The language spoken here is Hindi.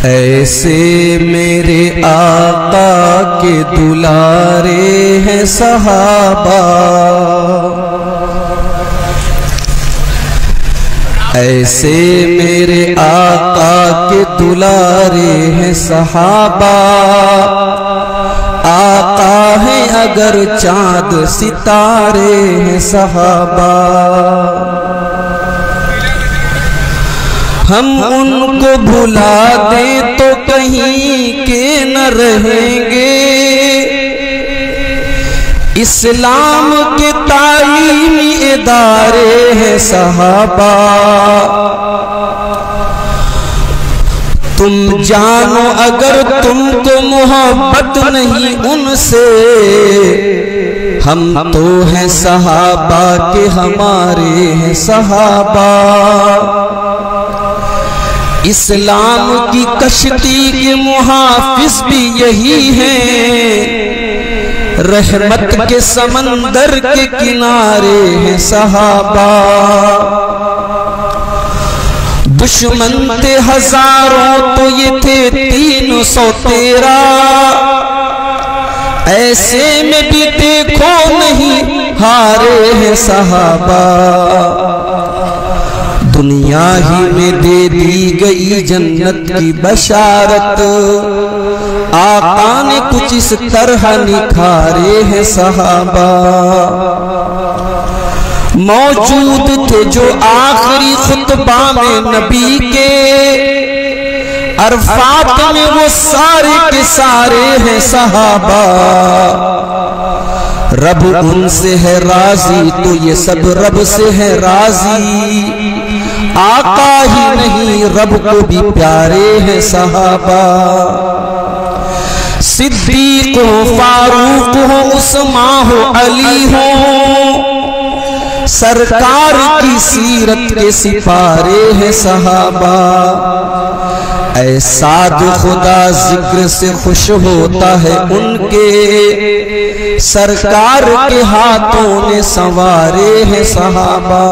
ऐसे मेरे आका के दुलारे हैं सहाबा, ऐसे मेरे आका के दुलारे हैं सहाबा। आका है अगर चांद सितारे हैं सहाबा। हम उनको भुला दें तो कहीं के न रहेंगे। इस्लाम के तालीमी इदारे हैं सहाबा। तुम जानो अगर तुमको मोहब्बत नहीं उनसे, हम तो हैं सहाबा के हमारे हैं सहाबा। इस्लाम की कश्ती के मुहाफिज भी यही हैं। रहमत के समंदर के किनारे हैं सहाबा। दुश्मन थे हजारों तो ये थे 313। ऐसे में भी देखो नहीं हारे हैं सहाबा। दुनिया ही में दे दी गई जन्नत की बशारत। आका ने कुछ इस तरह निखारे हैं सहाबा। मौजूद थे जो आखिरी खुतबा में नबी के, अरफात में वो सारे के सारे हैं सहाबा। रब उनसे है राजी तो ये सब रब से है राजी। आका ही नहीं रब को भी प्यारे हैं सहाबा। सिद्दीक हो, फारूक हो, उस्मान हो, अली हो, सरकार की सीरत के सिपारे हैं सहाबा। ऐसा खुदा जिक्र से खुश होता है उनके, सरकार के हाथों ने संवारे हैं सहाबा।